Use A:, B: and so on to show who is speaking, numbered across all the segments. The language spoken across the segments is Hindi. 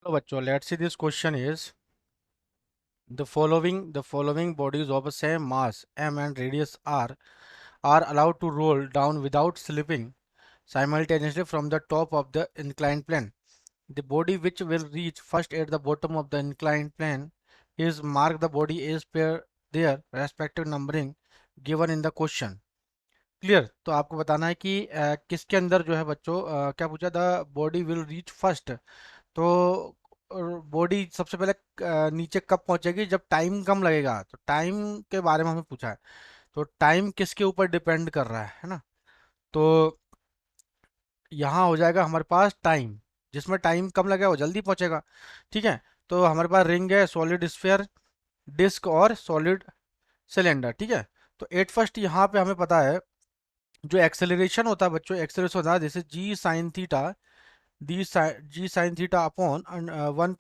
A: So, बच्चों, let's see. This question is the following bodies of the same mass m and radius r are allowed to roll down without slipping simultaneously from the top of the inclined plane. The body which will reach first at the bottom of the inclined plane is marked. The body is per their respective numbering given in the question. Clear? तो आपको बताना है कि किसके अंदर जो है बच्चों क्या पूछा था, बॉडी विल रीच फर्स्ट। तो बॉडी सबसे पहले नीचे कब पहुंचेगी, जब टाइम कम लगेगा। तो टाइम के बारे में हमें पूछा है, तो टाइम किसके ऊपर डिपेंड कर रहा है ना। तो यहाँ हो जाएगा हमारे पास टाइम, जिसमें टाइम कम लगेगा वो जल्दी पहुंचेगा। ठीक है, तो हमारे पास रिंग है, सॉलिड स्फीयर, डिस्क और सॉलिड सिलेंडर। ठीक है, तो एट फर्स्ट यहाँ पे हमें पता है जो एक्सेलरेशन होता है बच्चों, एक्सेलरेशन होता है जैसे g sine theta, g sine theta upon one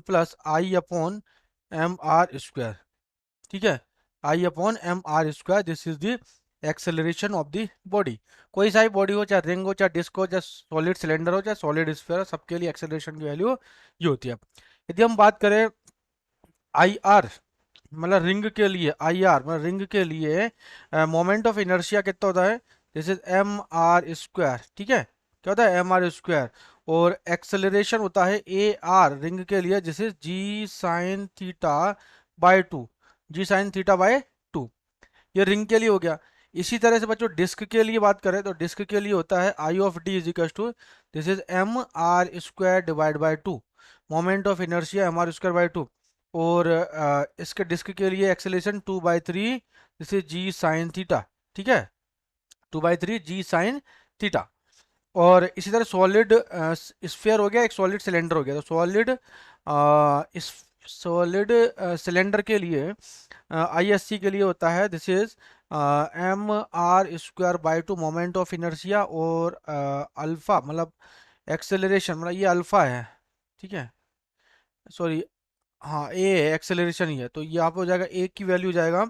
A: plus I upon M R square. ठीक है, I upon M R square, this is the acceleration of the body. कोई सा भी बॉडी हो, चाहे रिंग हो, चाहे डिस्क हो, चाहे सॉलिड सिलेंडर हो, चाहे सॉलिड स्फीयर हो, सबके लिए एक्सेलरेशन की वैल्यू ये होती है। यदि हम बात करें आई आर, मतलब रिंग के लिए, आई आर मतलब रिंग के लिए मोमेंट ऑफ इनर्शिया कितना होता है, this is M R square. ठीक है, क्या होता है, एम आर स्क्वायर। और एक्सेलरेशन होता है ए आर रिंग के लिए, जैसे g sine theta by two, g sine theta by two, ये रिंग के लिए हो गया। इसी तरह से बच्चों डिस्क के लिए बात करें तो डिस्क के लिए होता है I of D is equal to, this is M R square divide by two, moment of inertia M R square by two. और इसके डिस्क के लिए acceleration 2/3, this is g sine theta. ठीक है, 2/3 जी साइन थीटा। और इसी तरह सॉलिड स्फीयर हो गया, एक सॉलिड सिलेंडर हो गया। तो सॉलिड सिलेंडर के लिए आई एस सी के लिए होता है, this is M R square by two, moment of inertia और अल्फा मतलब एक्सेलरेशन, मतलब ये अल्फा है। ठीक है, सॉरी, हाँ ए एक्सेलरेशन ही है, तो यहाँ पे हो जाएगा ए की वैल्यू हो जाएगा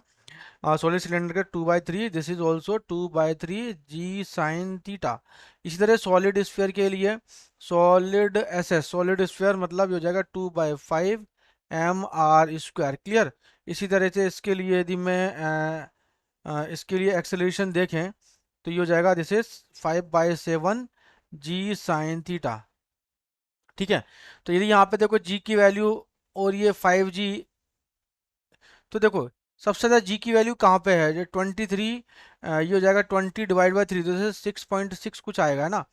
A: सॉलिड सिलेंडर का 2/3, this is also 2/3 g sine theta. इसी तरह सॉलिड स्फीयर के लिए solid S S, solid sphere मतलब ये हो जाएगा 2/5 एम आर स्क्वायर। क्लियर? इसी तरह से इसके लिए यदि मैं इसके लिए एक्सेलरेशन देखें तो ये हो जाएगा this is 5/7 g sine theta. ठीक है, तो यदि यहाँ पे देखो जी की वैल्यू और ये 5G, तो देखो सबसे ज़्यादा जी की वैल्यू कहाँ पे है, जो 23, ये हो जाएगा 20/3, तो जैसे 6.6 कुछ आएगा ना,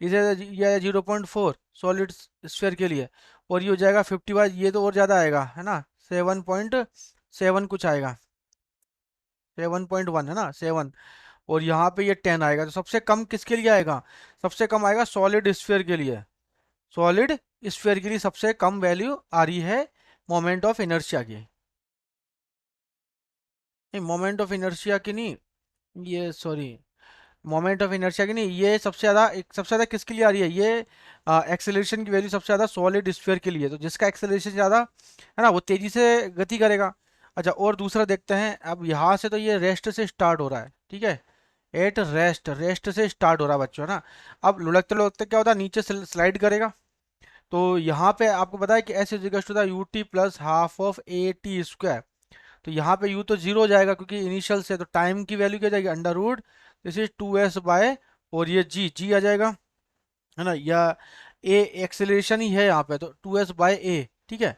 A: इसे ये 0.4 सॉलिड स्फीयर के लिए। और ये हो जाएगा 50, ये तो और ज़्यादा आएगा है ना, 7.7 कुछ आएगा, 7.1 है ना, 7। और यहाँ पे ये 10 आएगा। तो सबसे कम किसके लिए आएगा, सबसे कम आएगा सॉलिड स्फीयर के लिए। सॉलिड स्फीयर के लिए सबसे कम वैल्यू आ रही है मोमेंट ऑफ इनर्शिया की। नहीं, मोमेंट ऑफ इनर्शिया की नहीं, ये सॉरी, मोमेंट ऑफ इनर्शिया की नहीं, ये सबसे ज्यादा किसके लिए आ रही है, ये एक्सेलरेशन की वैल्यू सबसे ज्यादा सॉलिड स्फीयर के लिए। तो जिसका एक्सेलरेशन ज्यादा है ना, वो तेजी से गति करेगा। अच्छा, और दूसरा देखते हैं, अब यहाँ से तो ये रेस्ट से स्टार्ट हो रहा है। ठीक है, एट रेस्ट, रेस्ट से स्टार्ट हो रहा है बच्चों, है ना। अब लुढ़कते लुढ़कते क्या होता है, नीचे स्लाइड करेगा। तो यहाँ पे आपको पता है कि S is equal to U T plus half of A T square. तो यहाँ पे u तो जीरो हो जाएगा क्योंकि इनिशियल से, तो टाइम की वैल्यू क्या जाएगी, under root this is 2s by, और ये जी आ जाएगा, है ना, या ए एक्सेलरेशन ही है यहाँ पे, तो 2s बाय ए। ठीक है,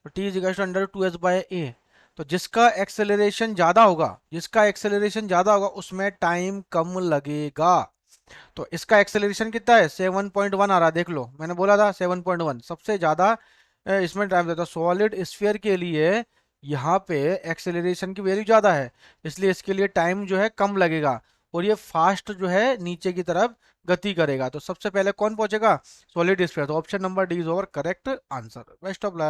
A: तो t is equal to under 2s by A. तो जिसका एक्सेलरेशन ज्यादा होगा, जिसका एक्सेलरेशन ज्यादा होगा उसमें टाइम कम लगेगा। तो इसका एक्सेलरेशन कितना है, 7.1 आ रहा है, देख लो मैंने बोला था 7.1 सबसे ज्यादा इसमें टाइम देता है। सॉलिड स्फीयर के लिए यहाँ पे एक्सेलरेशन की वैल्यू ज्यादा है, इसलिए इसके लिए टाइम जो है कम लगेगा, और ये फास्ट जो है नीचे की तरफ गति करेगा। तो सबसे पहले कौन पहुंचेगा, सॉलिड स्फीयर। तो option number D is over correct answer. Best of luck.